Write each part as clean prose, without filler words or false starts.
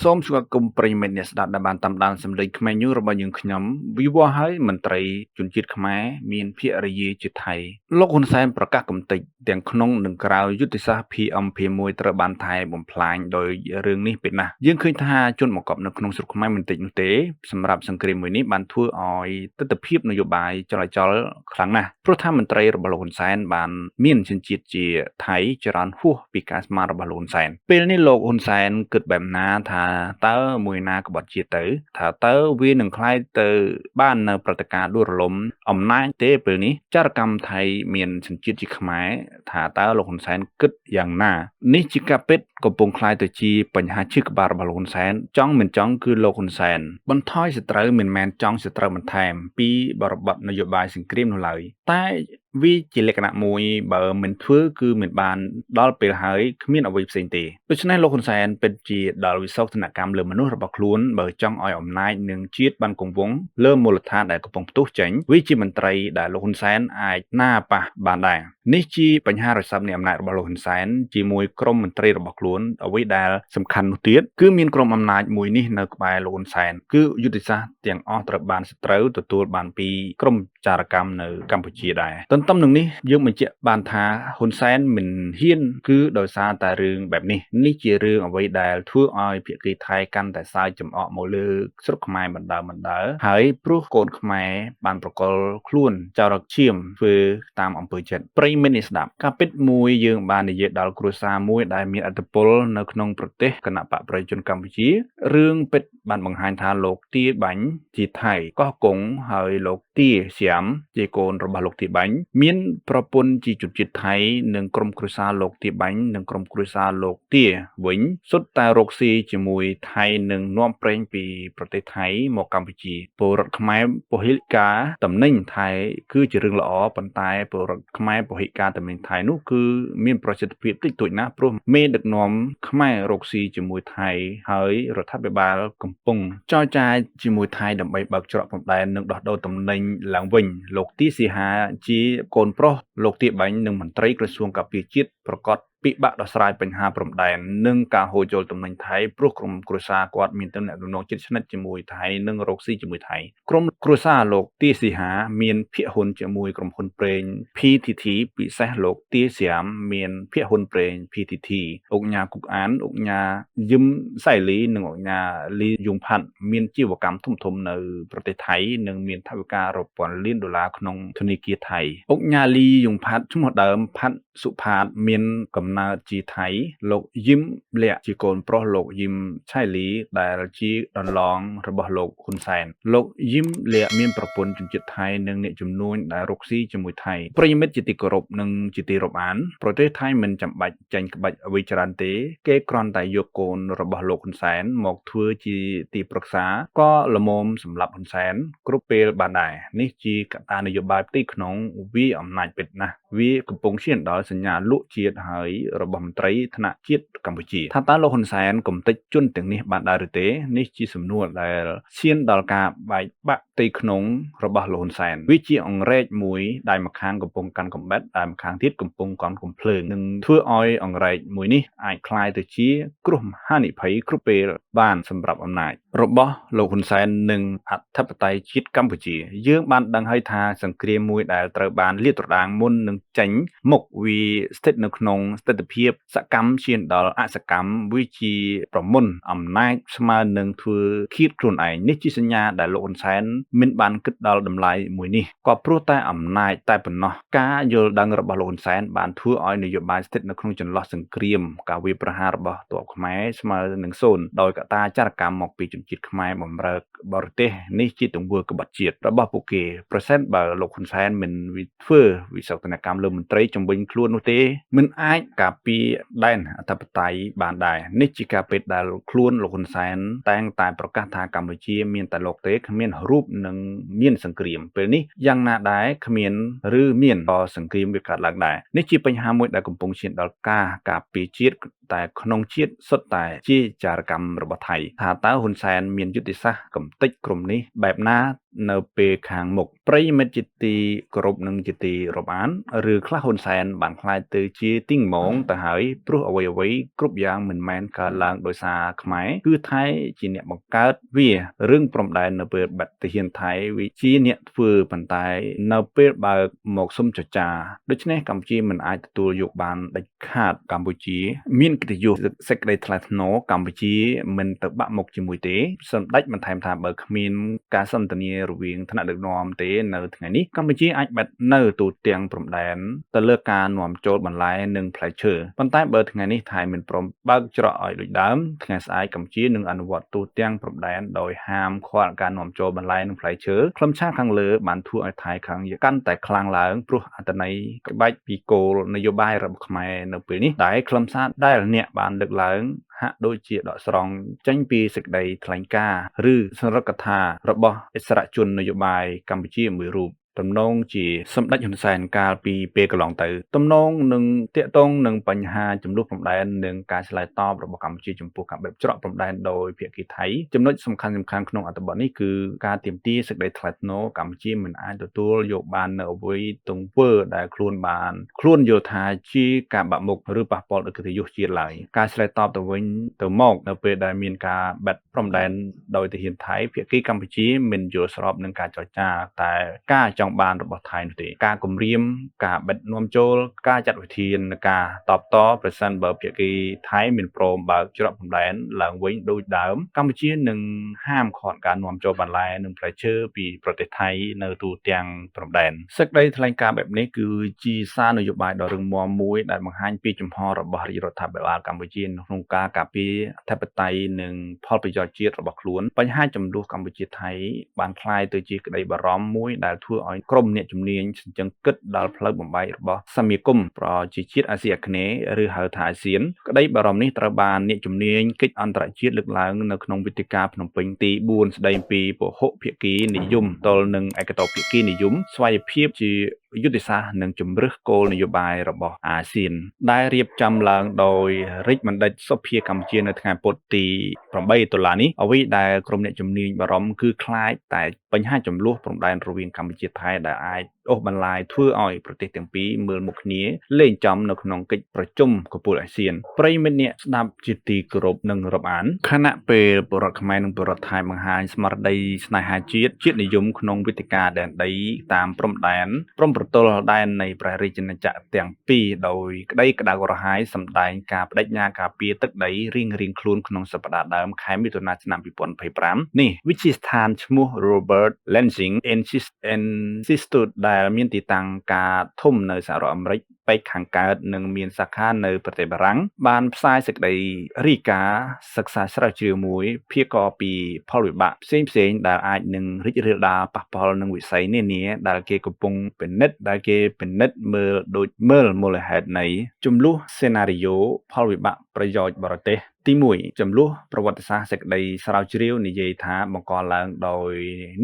សូមស្វាគមន៍ប្រិយមិត្តអ្នកស្ដាប់ដែលបានតាមដានសម្លេងខ្មែរញូរបស់យើងខ្ញុំវិវត្តហើយមន្ត្រីជនជាតិខ្មែរមានភរិយាជាថៃលោកហ៊ុនសែនប្រកាសកំទេចទាំងក្នុងនិងក្រៅយុទ្ធសាស្ត្រ PM1 ត្រូវបានថៃបំផ្លាញដោយរឿងនេះពេលណាស់យើងឃើញថាជនបង្កប់នៅក្នុងស្រុកខ្មែរមិនតិចនោះទេសម្រាប់សង្គ្រាមមួយនេះបានធ្វើឲ្យទស្សនវិជ្ជានយោបាយចលាចលខ្លាំងណាស់ព្រោះថាមន្ត្រីរបស់លោកហ៊ុនសែនបានមានជនជាតិជាថៃច្រើនហួសពីការស្មានរបស់លោកហ៊ុនសែនពេលនេះលោកហ៊ុនសែនគិតបែបណាថាតើមួយណាក្បត់ជាតិទៅថាតើវានឹងคล้ายទៅបាននៅព្រឹត្តិការណ៍ដួលរលំអំណាចទេពេលនេះចារកម្មថៃមានសញ្ជាតិជាខ្មែរថាតើលោកហ៊ុនសែនគិតយ៉ាងណានេះជាការពិតកំពុងคล้ายទៅជាបញ្ហាឈឺក្បាលរបស់លោកហ៊ុនសែនចង់មិនចង់គឺលោកហ៊ុនសែនបន្ថយសត្រូវមិនមែនចង់សត្រូវបន្ថែមពីបរិបទនយោបាយសង្គ្រាមនោះឡើយតែវាជាលក្ខណៈមួយបើមិនធ្វើគឺមិនបានដល់ពេលហើយគ្មានអ្វីផ្សេងទេដូច្នេះលោកហ៊ុនសែនពិតជាដល់វិសោធនកម្មលើមនុស្សរបស់ខ្លួនបើចង់ឲ្យអំណាចនិងជាតិបានគង់វង្សលើមូលដ្ឋានដែលកំពុងផ្ទុះចេញវាជាមន្ត្រីដែលលោកហ៊ុនសែនអាចណាប៉ះបានដែរនេះជាបញ្ហារស័ព្ទនៃអំណាចរបស់លោកហ៊ុនសែនជាមួយក្រុមមន្ត្រីរបស់ខ្លួនអ្វីដែលសំខាន់នោះទៀតគឺមានក្រុមអំណាចមួយនេះនៅក្បែរលោកហ៊ុនសែនគឺយុទ្ធសាស្ត្រទាំងអស់ត្រូវបានសត្រូវទទួលបានពីក្រុមចារកម្មនៅកម្ពុជាដែរទន្ទឹមនឹងនេះយើងបញ្ជាក់បានថាហ៊ុនសែនមិនហ៊ានគឺដោយសារតែរឿងបែបនេះជារឿងអ្វីដែលធ្វើឲ្យភាគីថៃកាន់តែសើចចំអកមកលើស្រុកខ្មែរបណ្ដើហើយព្រោះកូនខ្មែរបានប្រកល់ខ្លួនចោរកឈាមធ្វើតាមអំពើចិត្តប្រិមិត្តនេះស្ដាប់ការពិតមួយយើងបាននិយាយដល់គ្រួសារមួយដែលមានឥទ្ធិពលនៅក្នុងប្រទេសគណៈបកប្រជាជនកម្ពុជារឿងពិតបានបង្ហាញថាលោកទាបាញ់ជាថៃកោះកុងហើយលោកទាសៀមជាកូនរបស់លោកទាបាញ់មានប្រពន្ធជាជនជាតិថៃនិងក្រុមគ្រួសារលោកទាបាញ់និងក្រុមគ្រួសារលោកទាវិញសុទ្ធតែរកស៊ីជាមួយថៃនិងនាំប្រេងពីប្រទេសថៃមកកម្ពុជាពលរដ្ឋខ្មែរពហិការតំណែងថៃគឺជារឿងល្អប៉ុន្តែពលរដ្ឋខ្មែរពហិការតំណែងថៃនោះគឺមានប្រសិទ្ធភាពតិចតួចណាស់ព្រោះមេដឹកនាំខ្មែររកស៊ីជាមួយថៃហើយរដ្ឋាភិបាលកំពុងចរចាជាមួយថៃដើម្បីបើកច្រកព្រំដែននិងដោះដូរតំណែងឡើងវិញលោកទីសីហាជាកូនប្រុសលោកទាបាញ់និងមន្ត្រីក្រសួងការពារជាតិប្រកាសពិបាកដោះស្រាយបញ្ហាព្រំដែននិងការហូរចូលតំណែងថៃព្រោះក្រុមគ្រួសារគាត់មានទំនាក់ទំនងជិតស្និទ្ធជាមួយថៃនិងរកស៊ីជាមួយថៃក្រុមគ្រួសារលោកទាសីហាមានភាគហ៊ុនជាមួយក្រុមហ៊ុនប្រេង PTT ពិសេសលោកទាសៀមមានភាគហ៊ុនប្រេង PTT អង្គញាគុកអានអង្គញាយឹមសៃលីនិងអង្គញាលីយុងផាត់មានជីវកម្មធំៗនៅប្រទេសថៃនិងមានថវិការាប់ពាន់លានដុល្លារក្នុងធនាគារថៃអង្គញាលីយុងផាត់ឈ្មោះដើមផាត់សុផាតមានកំណើតជាថៃលោកយឹមលាក់ជាកូនប្រុសលោកយឹមឆៃលីដែលជាដន្លងរបស់លោកហ៊ុនសែនលោកយឹមលាក់មានប្រពន្ធជនជាតិថៃនិងអ្នកជំនួញដែលរកស៊ីជាមួយថៃប្រិយមិត្តជាទីគោរពនិងជាទីរាប់អានប្រទេសថៃមិនចាំបាច់ចាញ់ក្បាច់អ្វីច្រើនទេគេគ្រាន់តែយកកូនរបស់លោកហ៊ុនសែនមកធ្វើជាទីប្រឹក្សាក៏ល្មមសម្រាប់ហ៊ុនសែនគ្រប់ពេលបានដែរនេះជាកត្តានយោបាយផ្ទៃក្នុងវាអំណាចពិតណាស់វាកំពុងឈានដល់សញ្ញាលក់ជាតិហើយរបស់មន្ត្រីថ្នាក់ជាតិកម្ពុជាថាតើលោកហ៊ុនសែនកំទេចជនទាំងនេះបានដែរឬទេនេះជាសំណួរដែលឈានដល់ការបែកបាក់ផ្ទៃក្នុងរបស់លោកហ៊ុនសែនវាជាអង្រែកមួយដែលម្ខាងកំពុងកាន់កំបិតដែលម្ខាងទៀតកំពុងកាន់កំភ្លើងនឹងធ្វើឲ្យអង្រែកមួយនេះអាចคล้ายទៅជាគ្រោះមហានិភ័យគ្រប់ពេលបានសម្រាប់អំណាចរបស់លោកហ៊ុនសែននិងអធិបតេយ្យជាតិកម្ពុជាយើងបានដឹងហើយថាសង្គ្រាមមួយដែលត្រូវបានលាតត្រដាងមុននឹងចេញមុខវាស្ថិតនៅក្នុងស្ថិតិភាពសកម្មឈានដល់អសកម្មវាជាប្រមុនអំណាចស្មើនឹងធ្វើឃាតខ្លួនឯងនេះជាសញ្ញាដែលលោកហ៊ុនសែនមិនបានគិតដល់តម្លៃមួយនេះក៏ព្រោះតែអំណាចតែប៉ុណ្ណោះការយល់ដឹងរបស់លោកហ៊ុនសែនបានធ្វើឲ្យនយោបាយស្ថិតនៅក្នុងចន្លោះសង្គ្រាមការវាយប្រហាររបស់ទ័ពខ្មែរស្មើនឹង0ដោយកត្តាចារកម្មមកពីជនជាតិខ្មែរបម្រើបរទេសនេះជាទង្វើក្បត់ជាតិរបស់ពួកគេប្រសិនបើលោកហ៊ុនសែនមិនធ្វើវិសោធនកម្មលើមន្ត្រីជំវិញខ្លួននោះទេមិនអាចការពារដែនអធិបតេយ្យបានដែរនេះជាការពិតដែលខ្លួនលោកហ៊ុនសែនតែងតែប្រកាសថាកម្ពុជាមានតែលោកទេគ្មានរូបនិងមានសង្គ្រាមពេលនេះយ៉ាងណាដែរគ្មានឬមានក៏សង្គ្រាមវាកើតឡើងដែរនេះជាបញ្ហាមួយដែលកំពុងឈានដល់ការពារជាតិតែក្នុងជាតិសុទ្ធតែជាចារកម្មរបស់ថៃថាតើហ៊ុនសែនមានយុទ្ធសាស្ត្រកំទេចក្រុមនេះបែបណា នៅពេលខាងមុខប្រិយមិត្តជាទីគោរពនិងជាទីរាប់អានឬខ្លះហ៊ុនសែនបានក្លាយទៅជាទីងងទៅហើយព្រោះអ្វីៗគ្រប់យ៉ាងមិនមែនកើតឡើងដោយសារខ្មែរគឺថៃជាអ្នកបង្កើតវារឿងព្រំដែននៅពេលបាត់ទាហានថៃវាជាអ្នកធ្វើប៉ុន្តែនៅពេលបើកមកសុំចចាដូច្នេះកម្ពុជាមិនអាចទទួលយកបានដាច់ខាតកម្ពុជាមានកិត្តិយសសេចក្តីថ្លៃថ្នូរកម្ពុជាមិនទៅបាក់មុខជាមួយទេសម្ដេចបន្ថែមថាបើគ្មានការសន្ទនារវាងថ្នាក់ដឹកនាំទេនៅថ្ងៃនេះកម្ពុជាអាចបាត់នៅទូទាំងព្រំដែនទៅលើការនាំចូលបន្លែនិងផ្លែឈើប៉ុន្តែបើថ្ងៃនេះថៃមិនព្រមបើកច្រកឲ្យដូចដើមថ្ងៃស្អែកកម្ពុជានឹងអនុវត្តទូទាំងព្រំដែនដោយហាមឃាត់ការនាំចូលបន្លែនិងផ្លែឈើខ្លឹមសារខាងលើបានធ្វើឲ្យថៃខាងកាន់តែខ្លាំងឡើងព្រោះអត្ថន័យក្បាច់ពីគោលនយោបាយរបស់ខ្មែរនៅពេលនេះដែលខ្លឹមសារដែលអ្នកបានលើកឡើងហាក់ដូចជាដកស្រង់ចេញពីសេចក្តីថ្លែងការណ៍ឬសរកថារបស់អិសរាជជននយោបាយកម្ពុជាមួយរូបទំនងជាសម្ដេចហ៊ុនសែនកាលពីពេលកន្លងទៅទំនងនឹងតាក់ទងនឹងបញ្ហាចំនួនព្រំដែននិងការឆ្លើយតបរបស់កម្ពុជាចំពោះការបិទច្រកព្រំដែនដោយភាគីថៃចំណុចសំខាន់ៗក្នុងអត្ថបទនេះគឺការទាមទារសេចក្តីថ្លៃថ្នូរកម្ពុជាមិនអាចទទួលយកបាននៅអ្វីទង្វើដែលខ្លួនយល់ថាជាការបាក់មុខឬប៉ះពាល់ដល់កិត្តិយសជាតិឡើយការឆ្លើយតបទៅវិញទៅមកនៅពេលដែលមានការបិទព្រំដែនដោយទាហានថៃភាគីកម្ពុជាមិនយល់ស្របនឹងការចរចាតែការចង់បានរបស់ថៃនោះទេការគម្រាមការបិទនាំចូលការចាត់វិធានការតបតប្រសិនបើភាគីថៃមិនព្រមបើកច្រកព្រំដែនឡើងវិញដូចដើមកម្ពុជានឹងហាមឃាត់ការនាំចូលបន្លែនិងផ្លែឈើពីប្រទេសថៃនៅទូទាំងព្រំដែនសេចក្តីថ្លែងការណ៍បែបនេះគឺជាសារនយោបាយដ៏រឹងមាំមួយដែលបង្ហាញពីចំហរបស់រាជរដ្ឋាភិបាលកម្ពុជាក្នុងការការពារអធិបតេយ្យនិងផលប្រយោជន៍ជាតិរបស់ខ្លួនបញ្ហាចំនួនកម្ពុជាថៃបានคล้ายទៅជាក្តីបារម្ភមួយដែលធ្វើឲ្យក្រុមអ្នកជំនាញចិញ្ចឹមគិតដល់ផ្លូវបំបែករបស់សមាគមប្រជាជាតិអាស៊ីអាគ្នេយ៍ឬហៅថាអាស៊ានក្តីបារម្ភនេះត្រូវបានអ្នកជំនាញកិច្ចអន្តរជាតិលើកឡើងនៅក្នុងវេទិកាភ្នំពេញទី4ស្តីពីពហុភាគីនិយមទល់នឹងឯកតោភាគីនិយមស្វ័យភាពជាយុទ្ធសាស្ត្រនិងជំរឹះគោលនយោបាយរបស់អាស៊ានដែលរៀបចំឡើងដោយរាជបណ្ឌិតសុភាកម្ពុជានៅថ្ងៃពុធទី8តុលានេះអ្វីដែលក្រុមអ្នកជំនាញបារម្ភគឺខ្លាចតែបញ្ហាចំនួនព្រំដែនរវាងកម្ពុជាថៃដែលអាចអូសបន្លាយធ្វើឲ្យប្រទេសទាំងពីរមើលមុខគ្នាលេងចំនៅក្នុងកិច្ចប្រជុំកំពូលអាស៊ានប្រិយមិត្តអ្នកស្ដាប់ជាទីគោរពនិងរាប់អានខណៈពេលពលរដ្ឋខ្មែរនិងពលរដ្ឋថៃបង្ហាញស្មារតីស្នេហាជាតិនិយមក្នុងវេទិកាដែនដីតាមព្រំដែនព្រំប្រទល់ដែននៃព្រះរាជាណាចក្រទាំងពីរដោយក្តីក្តៅក្រហាយសម្ដែងការបដិញ្ញាការពារទឹកដីរៀងខ្លួនក្នុងសប្តាហ៍ដើមខែមិថុនាឆ្នាំ2025នេះវិទ្យាស្ថានឈ្មោះ Robert Lansing Institute ដែលមានទីតាំងការធំនៅសហរដ្ឋអាមេរិកពេកខាងកើតនិងមានសាខានៅប្រទេសបារាំងបានផ្សាយសេចក្តីរាយការណ៍សិក្សាស្រាវជ្រាវមួយភាគរពីផលវិបាកផ្សេងៗដែលអាចនឹងរីករាលដាលប៉ះពាល់នឹងវិស័យនានាដែលគេកំពុងពិនិត្យមើលដូចមើលមូលហេតុនៃចំនួនសេណារីយ៉ូផលវិបាកប្រយោជន៍បរទេសទី1ចំនួនប្រវត្តិសាស្ត្រសេចក្តីស្រាវជ្រាវនិយាយថាបង្កឡើងដោយ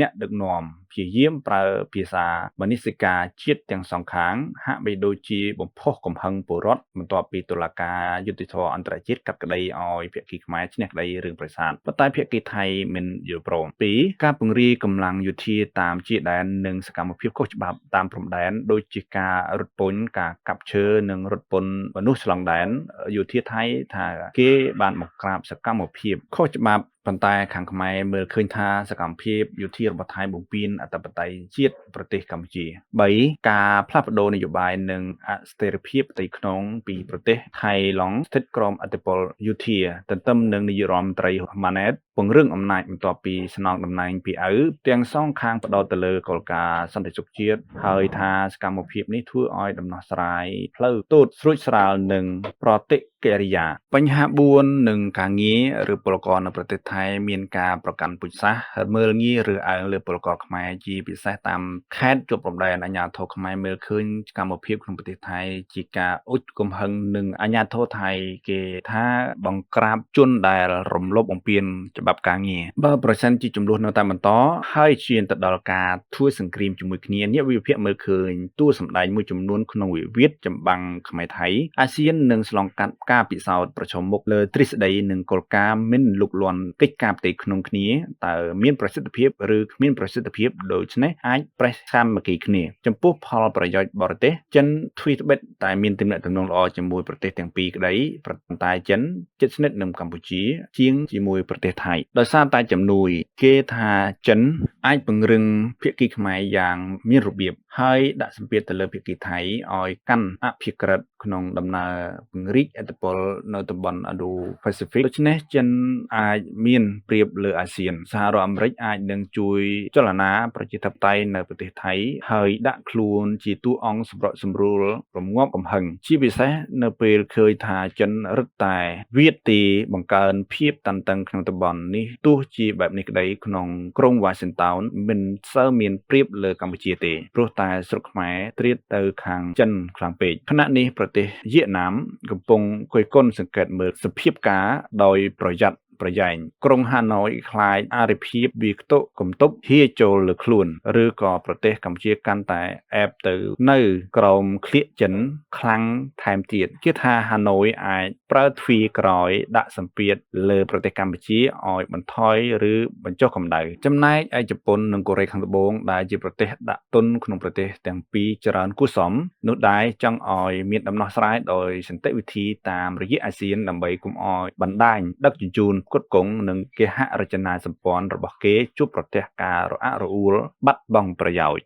អ្នកដឹកនាំព្យាយាមប្រើភាសាមនសិការជាតិទាំងសងខាងហាក់បីដូចជាបំផុសកំហឹងពលរដ្ឋបន្ទាប់ពីតុលាការយុត្តិធម៌អន្តរជាតិកាត់ក្តីឲ្យភាគីខ្មែរឈ្នះក្តីរឿងប្រាសាទប៉ុន្តែភាគីថៃមិនយល់ព្រម2ការពង្រាយកម្លាំងយោធាតាមជាដែននិងសកម្មភាពខុសច្បាប់តាមព្រំដែនដូចជាការរត់ពន្ធការកាប់ឈើនិងរត់ពន្ធមនុស្សឆ្លងដែនយោធាថៃថាគេបានបង្ក្រាបសកម្មភាពខុសច្បាប់ប៉ុន្តែខាងខ្មែរមើលឃើញថាសកម្មភាពយោធារបស់ថៃបំពានអធិបតេយ្យជាតិប្រទេសកម្ពុជា3ការផ្លាស់ប្ដូរនយោបាយនិងអស្ថិរភាពផ្ទៃក្នុងពីប្រទេសថៃឡង់ស្ថិតក្រោមអធិបតេយ្យយោធាទន្ទឹមនឹងនាយរដ្ឋមន្ត្រីហ៊ុនម៉ាណែតពង្រឹងអំណាចបន្ទាប់ពីស្នងតំណែងពីឪទាំងសងខាងផ្ដោតទៅលើគោលការណ៍សន្តិសុខជាតិហើយថាសកម្មភាពនេះធ្វើឲ្យដំណោះស្រាយផ្លូវទូតស្រួចស្រាលនិងប្រតិកិរិយាបញ្ហា4នឹងការងារឬពលករនៅប្រទេសថៃមានការប្រកាន់ពូជសាសន៍មើលងាយឬអើងលើពលករខ្មែរជាពិសេសតាមខេត្តជាប់ព្រំដែនអាជ្ញាធរខ្មែរមើលឃើញសកម្មភាពក្នុងប្រទេសថៃជាការអុជកំហឹងនឹងអាជ្ញាធរថៃគេថាបង្ក្រាបជនដែលរំលោភបំពាន ច្បាប់ការងារបើប្រសិនជាចំនួននៅតែបន្តហើយឈានទៅដល់ការធ្វើសង្គ្រាមជាមួយគ្នាអ្នកវិភាគមើលឃើញតួសម្ដែងមួយចំនួនក្នុងវិវាទចម្បាំងខ្មែរថៃអាស៊ាននឹងឆ្លងកាត់ការពិសោធន៍ប្រឈមមុខលើទ្រឹស្ដីនិងគោលការណ៍មិនលុកលាន់កិច្ចការផ្ទៃក្នុងគ្នាតើមានប្រសិទ្ធភាពឬគ្មានប្រសិទ្ធភាពដូច្នេះអាចប្រេះសាមគ្គីគ្នាចំពោះផលប្រយោជន៍បរទេសចិនទ្វីត្បិតតែមានទំនាក់ទំនងល្អជាមួយប្រទេសទាំងពីរក្តីប៉ុន្តែចិនជិតស្និទ្ធនឹងកម្ពុជាជាងជាមួយប្រទេសថៃដោយសារតែជំនួយគេថាចិនអាចពង្រឹងភាគីខ្មែរយ៉ាងមានរបៀបហើយដាក់សម្ពាធទៅលើភាគីថៃឲ្យកាន់អភិក្រិតក្នុងដំណើរពង្រីកឥទ្ធិពលនៅតំបន់ Indo-Pacific ដូច្នេះចិនអាចមានប្រៀបលើអាស៊ានសហរដ្ឋអាមេរិកអាចនឹងជួយចលនាប្រជាធិបតេយ្យនៅប្រទេសថៃហើយដាក់ខ្លួនជាតួអង្គសម្របសម្រួលរងាប់កំហឹងជាពិសេសនៅពេលឃើញថាចិនរឹតតែវាយទីបង្កើនភាពតានតឹងក្នុងតំបន់នេះទោះជាបែបនេះក្តីក្នុងក្រុង Washington មិនសូវមានប្រៀបលើកម្ពុជាទេព្រោះតែស្រុកខ្មែរត្រៀតទៅខាងចិនខ្លាំងពេកខណៈនេះប្រទេសវៀតណាមកំពុងគយគន់សង្កេតមើលសភាពការដោយប្រយ័ត្នប្រយែងក្រុងហាណូយខ្លាចអរិភាពវាខ្ទក់គំទប់ហៀចូលលើខ្លួនឬក៏ប្រទេសកម្ពុជាកាន់តែអែបទៅនៅក្រោមឃ្លៀកចិនខ្លាំងថែមទៀតគេថាហាណូយអាចប្រើទ្វារក្រោយដាក់សម្ពាធលើប្រទេសកម្ពុជាឲ្យបន្ថយឬបញ្ចុះកម្ដៅចំណែកឯជប៉ុននិងកូរ៉េខាងត្បូងដែលជាប្រទេសដាក់ទុនក្នុងប្រទេសទាំងពីរច្រើនគួរសមនោះដែរចង់ឲ្យមានដំណោះស្រាយដោយសន្តិវិធីតាមរយៈអាស៊ានដើម្បីកុំឲ្យបណ្ដាញដឹកជញ្ជូនផ្គត់ផ្គង់និងគេហរចនាសម្ព័ន្ធរបស់គេជួបប្រទះការរអាក់រអួលបាត់បង់ប្រយោជន៍